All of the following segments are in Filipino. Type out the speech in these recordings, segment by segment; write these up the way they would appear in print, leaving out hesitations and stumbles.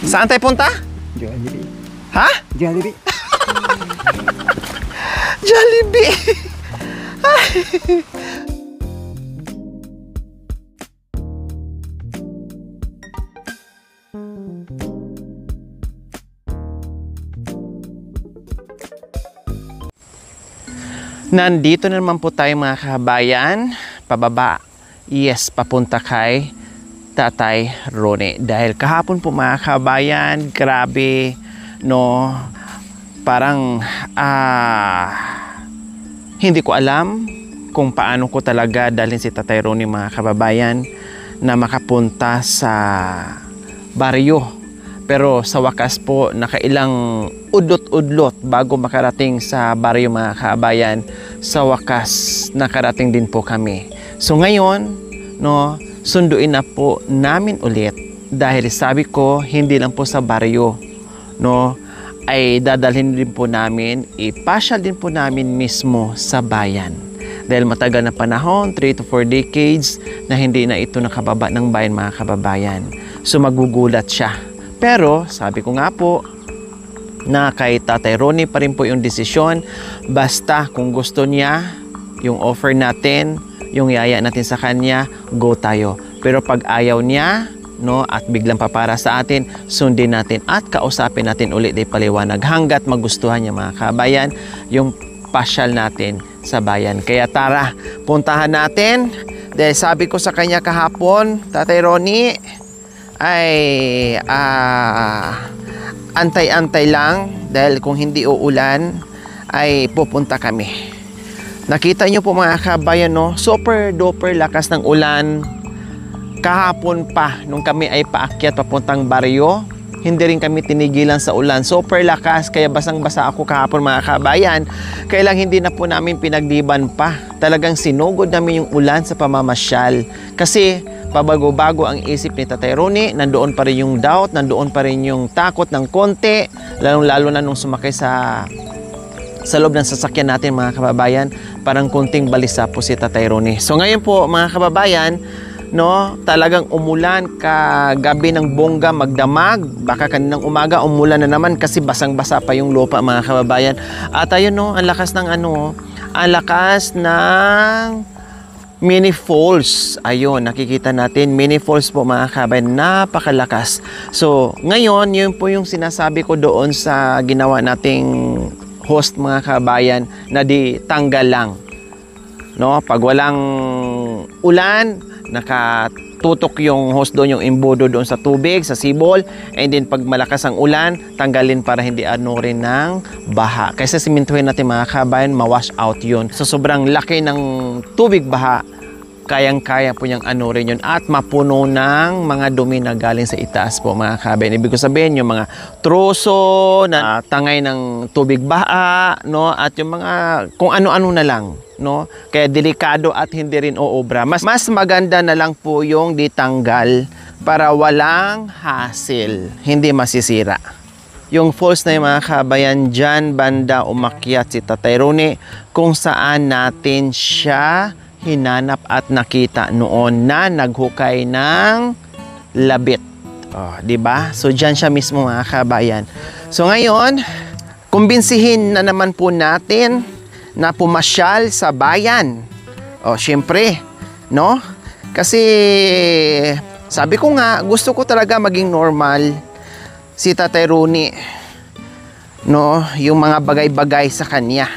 Saan tayo punta? Jollibee. Ha? Jollibee. Jollibee! Nandito na naman po tayo mga kabayan, pababa, yes, papunta kay Tatay Roni. Dahil kahapon po mga kabayan, grabe, no, parang hindi ko alam kung paano ko talaga dalhin si Tatay Roni mga kababayan na makapunta sa baryo. Pero sa wakas po, nakailang udlot-udlot bago makarating sa baryo mga kabayan. Sa wakas, nakarating din po kami. So ngayon, no, sunduin na po namin ulit dahil sabi ko, hindi lang po sa baryo, no, ay dadalhin din po namin, ipasyal din po namin mismo sa bayan. Dahil matagal na panahon, 3 to 4 decades, na hindi na ito nakababa ng bayan mga kababayan. So magugulat siya. Pero sabi ko nga po na kay Tatay Roni pa rin po yung desisyon. Basta kung gusto niya, yung offer natin, yung yaya natin sa kanya, go tayo. Pero pag ayaw niya, no, at biglang papara sa atin, sundin natin at kausapin natin ulit ay paliwanag hanggat magustuhan niya mga kabayan yung pasyal natin sa bayan. Kaya tara, puntahan natin. Dahil sabi ko sa kanya kahapon, Tatay Roni, ay antay-antay lang dahil kung hindi uulan ay pupunta kami. Nakita nyo po mga kabayan, no? Super duper lakas ng ulan kahapon pa nung kami ay paakyat papuntang baryo. Hindi rin kami tinigilan sa ulan. Super lakas, kaya basang-basa ako kahapon mga kabayan. Kaya lang hindi na po namin pinagdiban pa. Talagang sinugod namin yung ulan sa pamamasyal. Kasi pabago-bago ang isip ni Tatay Roni, nandoon pa rin yung doubt, nandoon pa rin yung takot ng konti, lalong-lalo na nung sumakay sa loob ng sasakyan natin mga kababayan, parang kunting balisa po si Tatay Roni. So ngayon po mga kababayan, no, talagang umulan kagabi ng bongga magdamag. Baka kaninang umaga umulan na naman kasi basang-basa pa yung lupa mga kababayan. At ayun, no, ang lakas ng ang lakas ng mini falls. Ayun, nakikita natin mini falls po mga kababayan, napakalakas. So ngayon, yun po yung sinasabi ko doon sa ginawa nating host mga kababayan na di tanggal lang, no, pag walang ulan nakatutok yung host doon, yung imbudo doon sa tubig, sa sibol, and then pag malakas ang ulan, tanggalin para hindi rin ng baha. Kasi simintuhin natin mga kabayan, mawash out yun. So sobrang laki ng tubig baha, kayang-kaya po niyang rin yun at mapuno ng mga dumi na galing sa itaas po mga kabayan. Ibig sabihin yung mga troso na tangay ng tubig baha, no, at yung mga kung ano-ano na lang, no? Kaya delikado at hindi rin uobra. Mas maganda na lang po yung ditanggal para walang hassle, hindi masisira. Yung falls na yung mga kabayan, dyan banda umakyat si Tatay Roni kung saan natin siya hinanap at nakita noon na naghukay ng labit. Oh, di ba? So diyan siya mismo mga kabayan. So ngayon, kumbinsihin na naman po natin na pumasyal sa bayan. Oh, syempre, no? Kasi sabi ko nga, gusto ko talaga maging normal si Tatay Roni, no? Yung mga bagay-bagay sa kanya.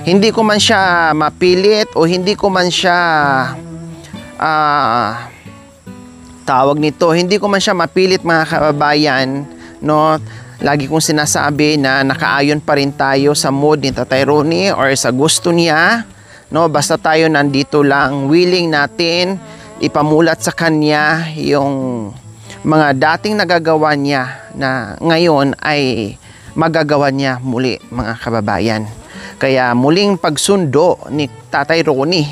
Hindi ko man siya mapilit o hindi ko man siya tawag nito, hindi ko man siya mapilit mga kababayan, no? Lagi kong sinasabi na nakaayon pa rin tayo sa mood ni Tatay Roni or sa gusto niya, no? Basta tayo nandito lang, willing natin ipamulat sa kanya yung mga dating nagagawa niya na ngayon ay magagawa niya muli mga kababayan. Kaya muling pagsundo ni Tatay Roni.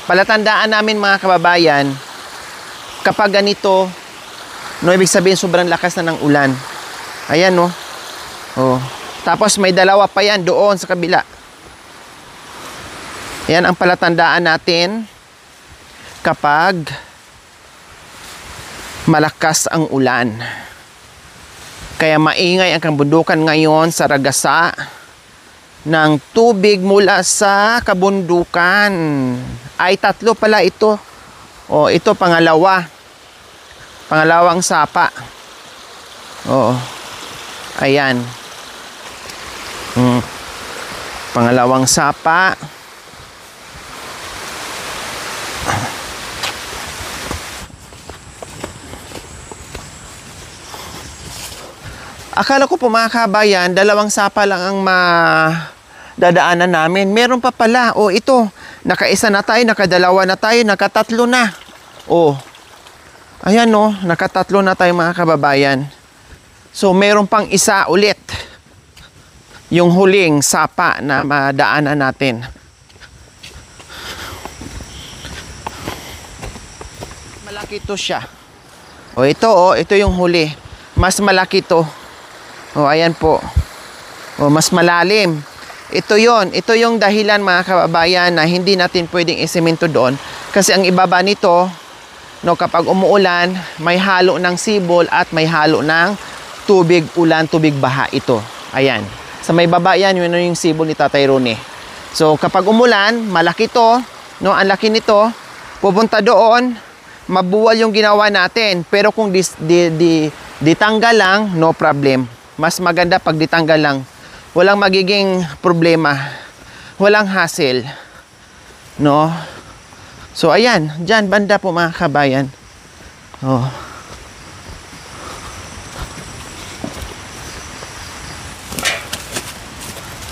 Palatandaan namin mga kababayan, kapag ganito, no, ibig sabihin sobrang lakas na ng ulan. Ayan, no. Oh. Tapos may dalawa pa yan doon sa kabila. Yan ang palatandaan natin kapag malakas ang ulan. Kaya maingay ang kabundukan ngayon sa ragasa ng tubig mula sa kabundukan. Ay, 3 pala ito. O, ito pangalawa. Pangalawang sapa. Oo. Ayan. Pangalawang sapa. Akala ko po mga kabayan, 2 sapa lang ang dadaanan namin. Meron pa pala. O, ito. Naka-1 na tayo, naka-2 na tayo, naka-3 na. O. Ayan o, naka-3 na tayo mga kababayan. So, meron pang 1 ulit. Yung huling sapa na madaanan natin. Malaki to siya. O, ito yung huli. Mas malaki to. O, ayan po. O, mas malalim. Ito yung dahilan mga kababayan na hindi natin pwedeng isemento doon. Kasi ang ibaba nito, no, kapag umuulan, may halo ng sibol at may halo ng tubig ulan, tubig baha ito. Ayan. Sa may baba yan, yun yung sibol ni Tatay Ronnie. So, kapag umulan, malaki to, no, ang laki nito, pupunta doon, mabuwal yung ginawa natin. Pero kung ditanggal lang, no problem. Mas maganda pag ditanggal lang. Walang magiging problema. Walang hassle. No? So, ayan. Diyan, banda po mga kabayan. Oh.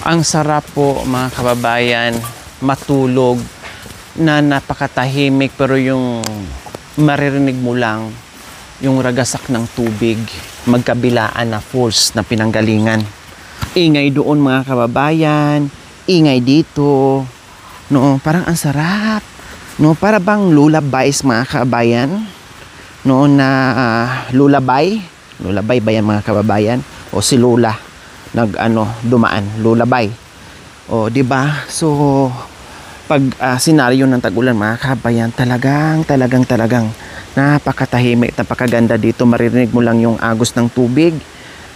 Ang sarap po mga kababayan matulog na napakatahimik pero yung maririnig mo lang yung ragasak ng tubig magkabilaan na force na pinanggalingan. Ingay doon mga kababayan, ingay dito. No, parang ang sarap. No, para bang lullabies mga kababayan. No, na lullaby. Lullaby ba yan mga kababayan? O si Lola dumaan, lullaby. O, di ba? So, pag senaryo ng tag-ulan mga kababayan, talagang napakatahimik, napakaganda dito. Maririnig mo lang yung agos ng tubig.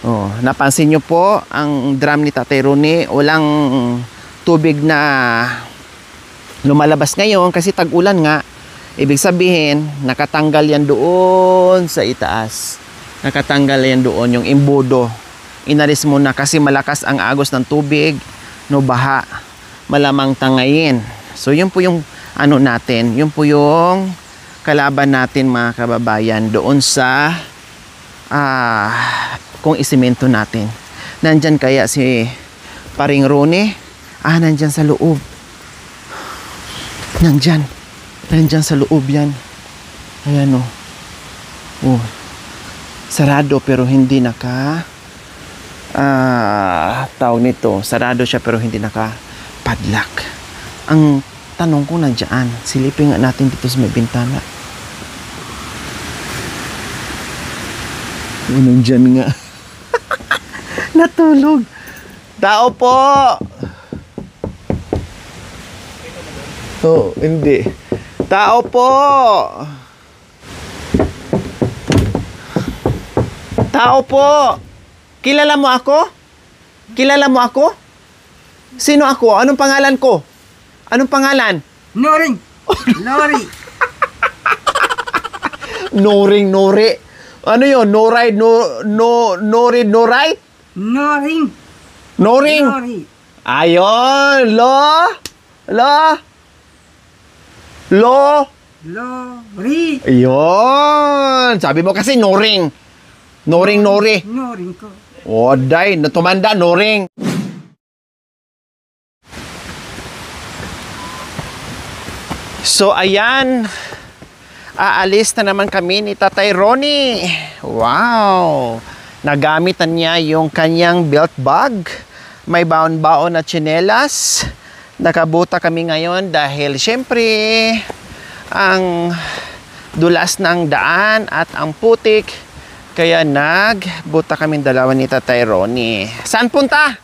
Oh, napansin nyo po, ang drum ni Tatay Ronnie, walang tubig na lumalabas ngayon kasi tag-ulan nga. Ibig sabihin, nakatanggal yan doon sa itaas. Nakatanggal yan doon, yung imbudo. Inalis mo na kasi malakas ang agos ng tubig, no, baha. Malamang tangayin. So, yun po yung natin, yun po yung kalaban natin mga kababayan doon sa kung isemento natin. Nandyan kaya si Paring Ronnie? Nandyan sa loob. Nandyan sa loob yan. Ayan o. Oh. Sarado pero hindi tawag nito. Sarado siya pero hindi naka-padlock. Ang tanong ko nandiyan. Silipin nga natin dito sa may bintana. Nandiyan nga. Natulog. Tao po. Oh, hindi. Tao po. Tao po. Kilala mo ako? Kilala mo ako? Sino ako? Anong pangalan ko? Anong pangalan? Noring. Nori. Nori. Ano yun? No ride, no read, no write? Noring. Noring. Nori. Ayun. Lori. Ayun. Sabi mo kasi noring. Noring. Noring ko. O, day. Natumanda, noring. So, ayan. Aalis na naman kami ni Tatay Ronnie. Wow! Nagamitan niya yung kanyang belt bag. May baon-baon na tsinelas. Nakabuta kami ngayon dahil syempre ang dulas ng daan at ang putik. Kaya nagbuta kami dalawa ni Tatay Ronnie. Saan punta?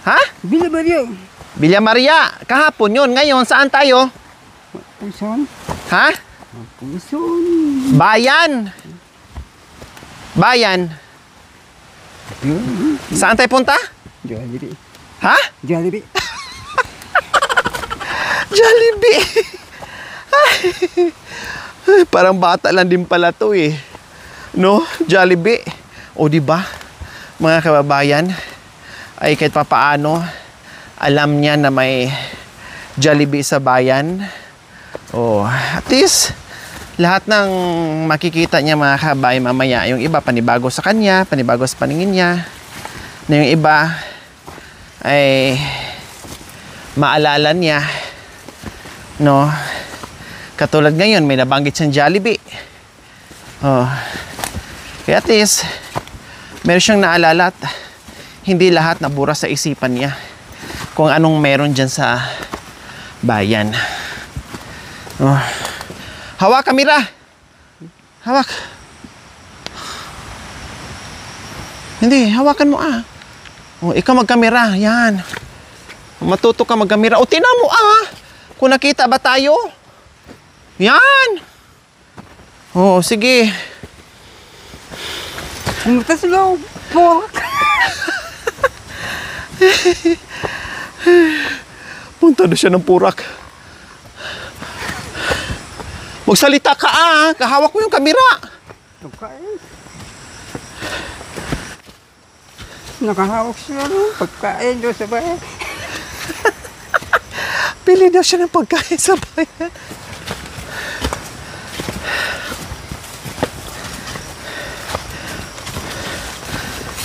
Ha? Villa Maria. Villa Maria. Kahapon yun. Ngayon, saan tayo? Puson. Ha? Puson. Bayan. Bayan. Saan tayo punta? Jollibee. Ha? Jollibee. Jollibee. Ay, parang bata lang din pala to eh. No? Jollibee. O di ba? Mga kababayan, ay kahit papaano, alam niya na may Jollibee sa bayan. Oh, at least lahat ng makikita niya mga kababayan mamaya, yung iba panibago sa kanya, panibago sa paningin niya. Na yung iba ay maalala niya, no? Katulad ngayon, may nabanggit siyang Jollibee. Oh. Kaya at least, meron siyang naalala at hindi lahat nabura sa isipan niya kung anong meron dyan sa bayan. Oh. Hawak, kamera! Hawak. Hindi, hawakan mo ah. Oh, ikaw magkamera, yan. Matuto ka magkamera. O, tingnan mo ah. Kung nakita ba tayo? Yan. Oh, sige. Pumunta sa loob. Pork. Punta na siya ng purak. Magsalita ka ah. Kahawak mo yung kamera. Pagkain. Nakahawak siya ng pagkain doon sa bayan. Pili na siya ng pagkain sa bayan.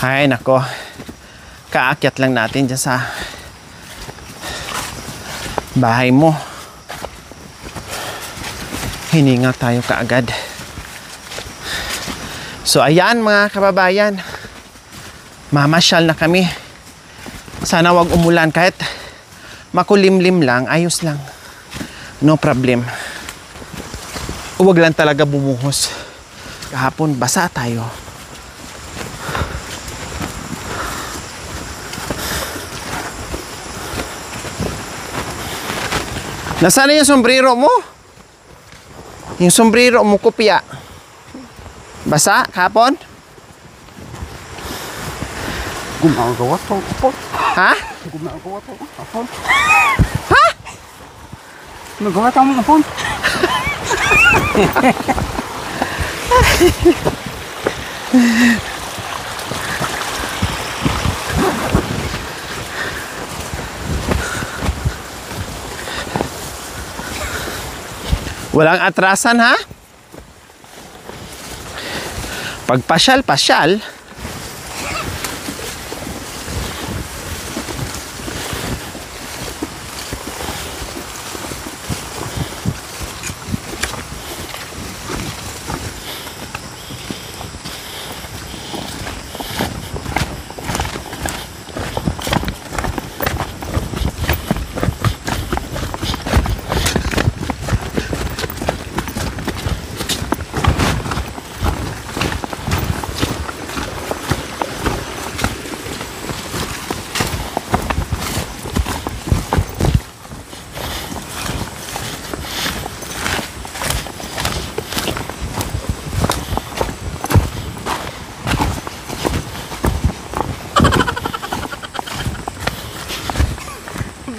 Ay, nako. Kaakyat lang natin dyan sa bahay mo. Hininga tayo kaagad. So, ayan mga kababayan. Mamasyal na kami. Sana wag umulan kahit makulimlim lang, ayos lang. No problem. Huwag lang talaga bumuhos. Kahapon, basa tayo. Nasaan yung sombrero mo? Yung sombrero mo, kopya. Basa, kahapon? Gumagawa to. Ha? Gumagawa to. Apon. Ha? Magawa to mo apon. Walang atrasan ha? Pagpasyal-pasyal.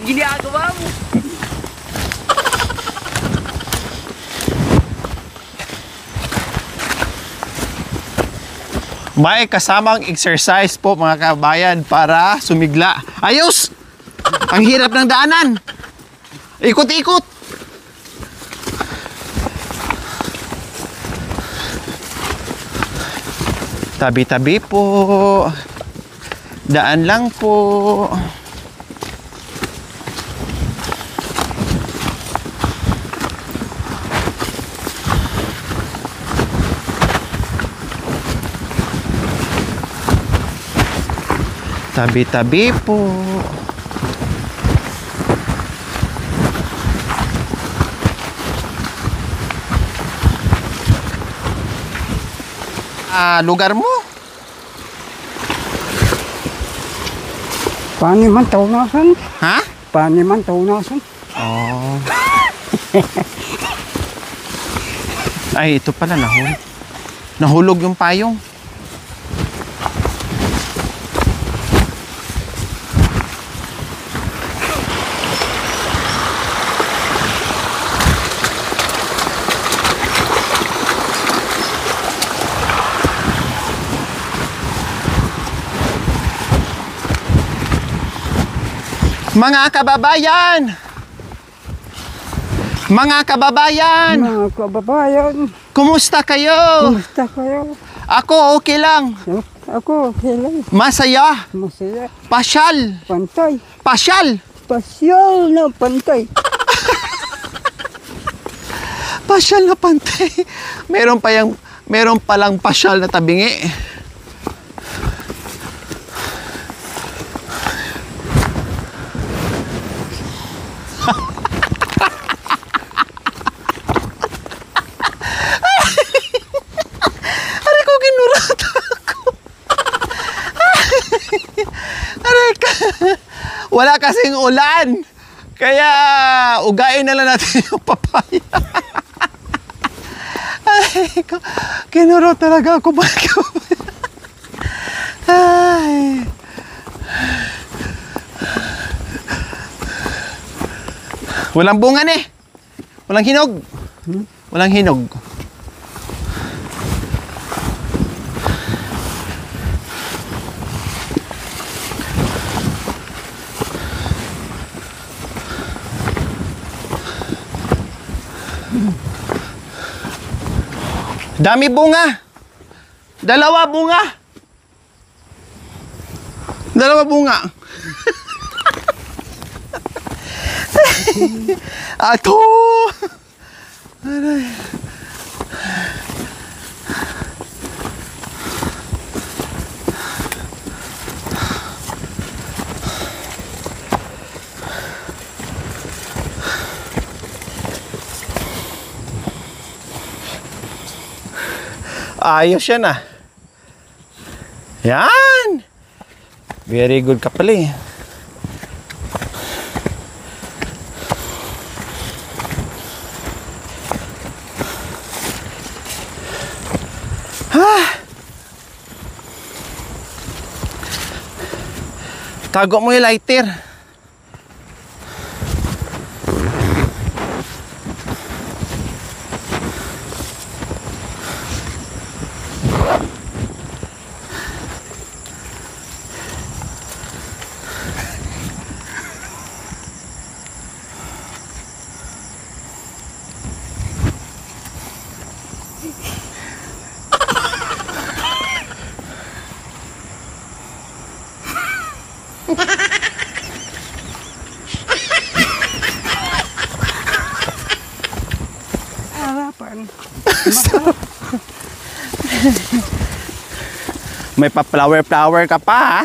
Ginagawa mo. May kasamang exercise po mga kabayan para sumigla. Ayos! Ang hirap ng daanan. Ikot-ikot. Tabi-tabi po. Daan lang po. Tabi-tabi po. Lugar mo? Paniman taunasan. Ha? Paniman taunasan. Oh. Ay, ito pala nahulog. Nahulog yung payong. Mga kababayan! Mga kababayan! Mga kababayan, Kumusta kayo? kumusta kayo? Ako okay lang. Ako, okay lang. Masaya. Masaya. Pasyal. Pantay. Pasyal. Pasyal na pantay. Pasyal na pantay. Meron palang pasyal na tabingi. Aray ko, ginurata ako. Aray ka. Wala kasing ulan. Kaya ugain na lang natin yung papaya. Ay, kinuro talaga ako. Ay. Walang bunga eh. Walang hinog. Walang hinog. Dami bunga. Dalawa bunga. Dalawa bunga. Ato. Aray. Ayos yan ah. Yan. Very good ka pala eh. Tago mo yung lighter. Harapan. May pa-flower ka pa ha?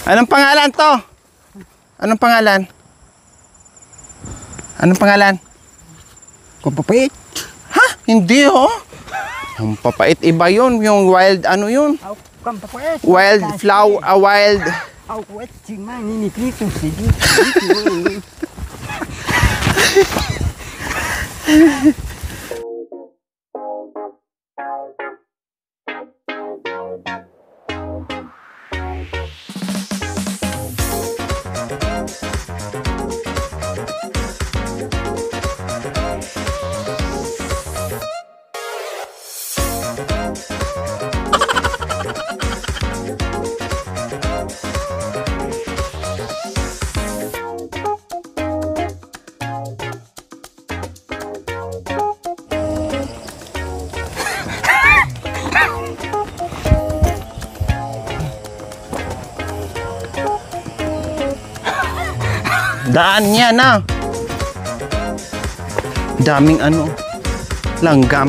Anong pangalan to? Anong pangalan? Anong pangalan? Kupapait. Ha? Hindi oh. Ang papait iba yun. Yung wild ano yun? Ako, kampapait. Wild flower, wild. Ako, wet si Manny ni Clito. Si Dito. Daan niya na. Daming ano, langgam.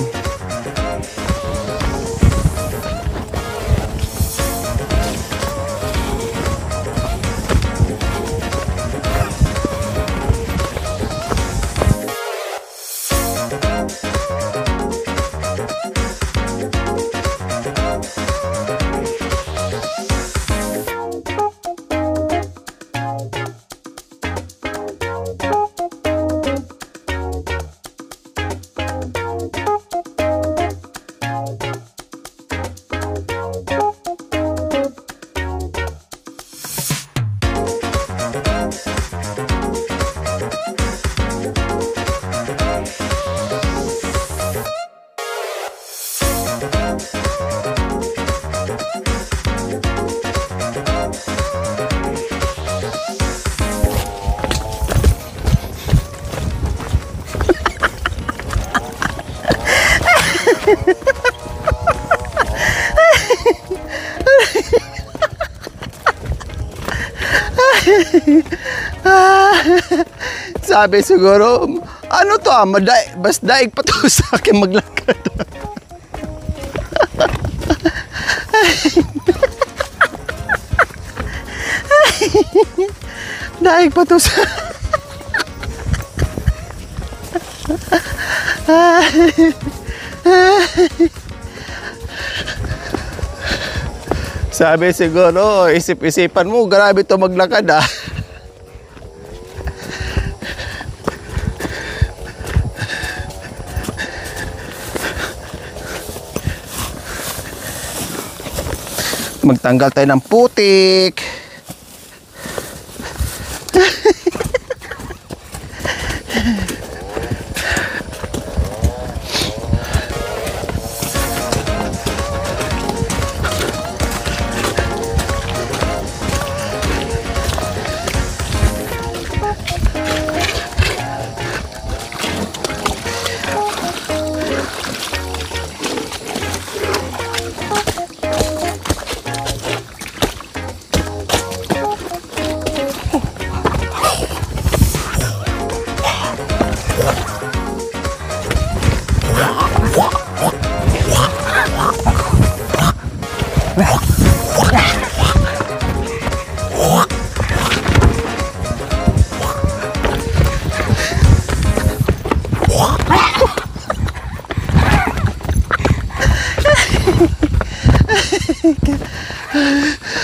Sabi siguro, ano to bas daig pa to sa akin maglakad. Daig pa to sa... Sabi siguro, isip-isipan mo, grabe to maglakad ah. Magtanggal tayo ng putik.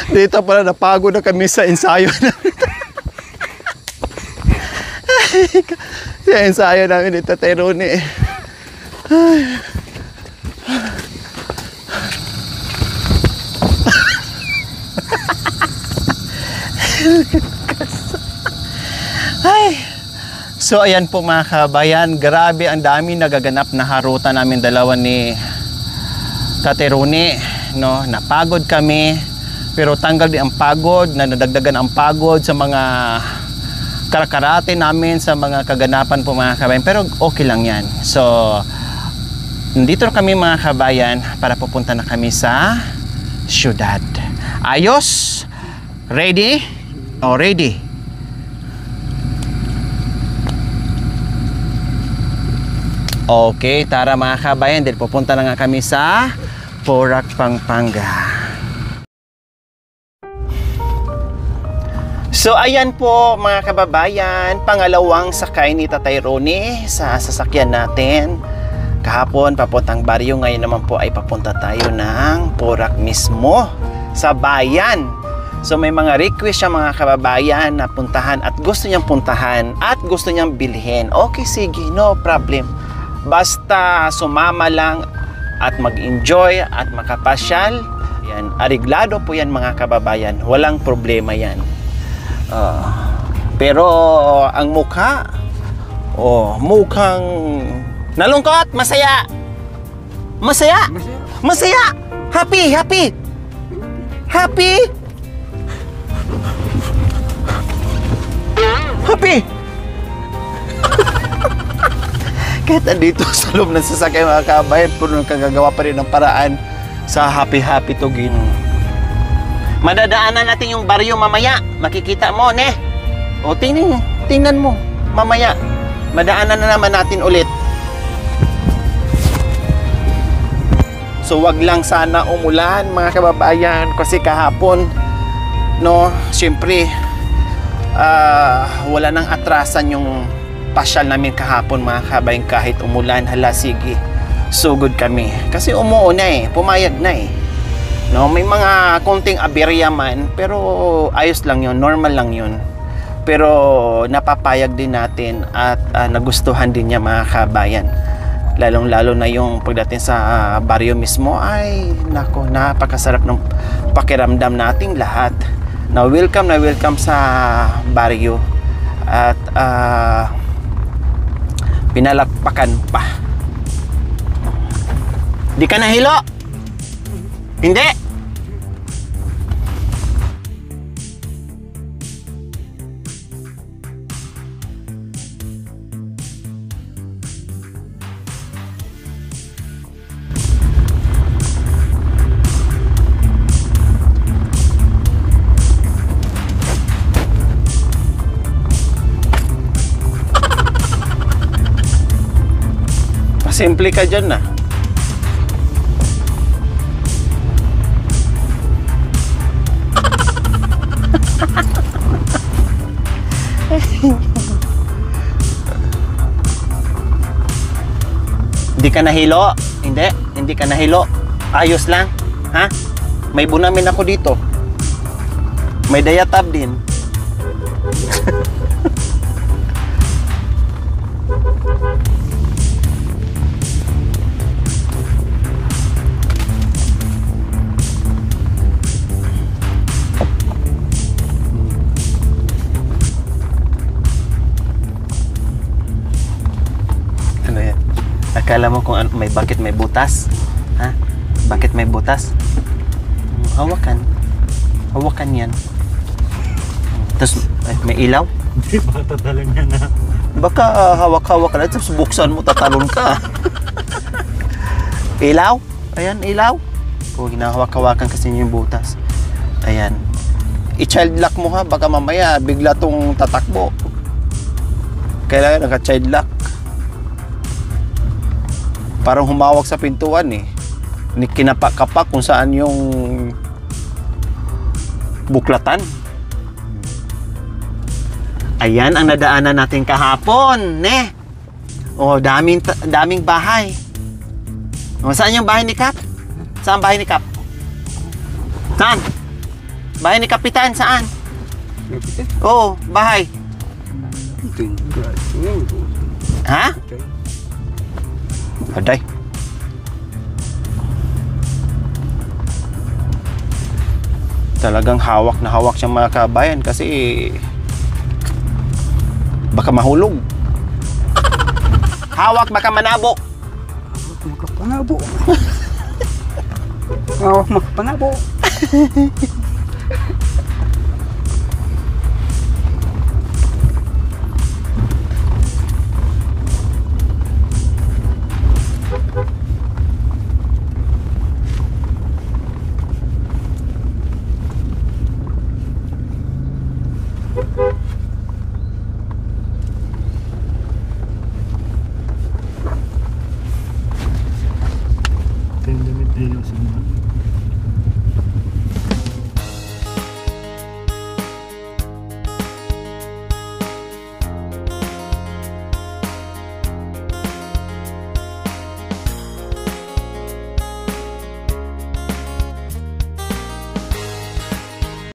Dito pala napagod na kami sa ensayo namin. Sa ensayo namin dito Tatay Ronnie. Ay. So ayan po mga kabayan, grabe ang dami nagaganap na harutan namin dalawa ni Tatay Ronnie, no? Napagod kami. Pero tanggal din ang pagod, na nadagdagan ang pagod sa mga karakarate namin, sa mga kaganapan po mga kabayan. Pero okay lang yan. So, nandito na kami mga kabayan para pupunta na kami sa syudad. Ayos? Ready? Oh, ready? Okay, tara mga kabayan. Dahil pupunta na nga kami sa Porac, Pampanga. So ayan po mga kababayan, pangalawang sakay ni Tatay Ronnie sa sasakyan natin. Kahapon papuntang Baryo, ngayon naman po ay papunta tayo ng Porac mismo sa bayan. So may mga request siya mga kababayan na puntahan at gusto niyang puntahan at gusto niyang bilhin. Okay, sige, no problem. Basta sumama lang at mag-enjoy at makapasyal. Yan, ariglado po yan mga kababayan. Walang problema yan. Pero ang mukha, mukhang nalungkot, masaya. Masaya? Masaya. Happy, happy. Happy. Happy. Kahit andito sa loob ng sasakyan mga kabayan, puno kagagawa pa rin ng paraan sa happy-happy to Gino. Madadaanan natin yung baryo mamaya. Makikita mo, ne? O, tingnan mo. Mamaya. Madaanan na naman natin ulit. So, wag lang sana umulan, mga kababayan. Kasi kahapon, no, siyempre, wala nang atrasan yung pasyal namin kahapon, mga kababayan. Kahit umulan, hala, sige. Sugod kami. Kasi umuuna eh. Pumayag na eh. No, may mga konting aberya man, pero ayos lang yun, normal lang yun. Pero napapayag din natin at nagustuhan din niya mga kabayan. Lalong-lalo na yung pagdating sa baryo mismo, ay nako, napakasarap ng pakiramdam nating lahat. Na welcome sa baryo. At pinalakpakan pa. Di ka nahilo? Hindi. Simple ka dyan na. Hindi ka nahilo? Hindi ka nahilo. Ayos lang. Ha? May bunamin ako dito. May dayatab din. Ano yan? Akala mo kung bakit may butas? Ha? Bakit may butas? Hawakan. Hawakan yan. Tapos may ilaw? Hindi, baka tatalan niya na. Baka hawak-hawak ka lang, tapos buksan mo, tatalon ka. Ilaw? Ayan, ilaw. O, hinahawak-hawakan kasi niya yung butas. Ayan. I-child lock mo ha, baka mamaya bigla tong tatakbo. Kailangan naka-child lock. Parang humawak sa pintuan eh. Kinapak-kapak kung saan yung buklatan. Ayan ang nadaanan natin kahapon, ne? Oh, daming bahay. Oh, saan yung bahay ni Kap? Saan bahay ni Kap? Saan? Bahay ni Kapitan, saan? Oo, bahay. Ha? Aday. Talagang hawak na hawak siyang mga kabayan kasi baka mahulog. Hawak baka manabo. Makapanabo. Hawak makapanabo. Ito yung damit din sa mga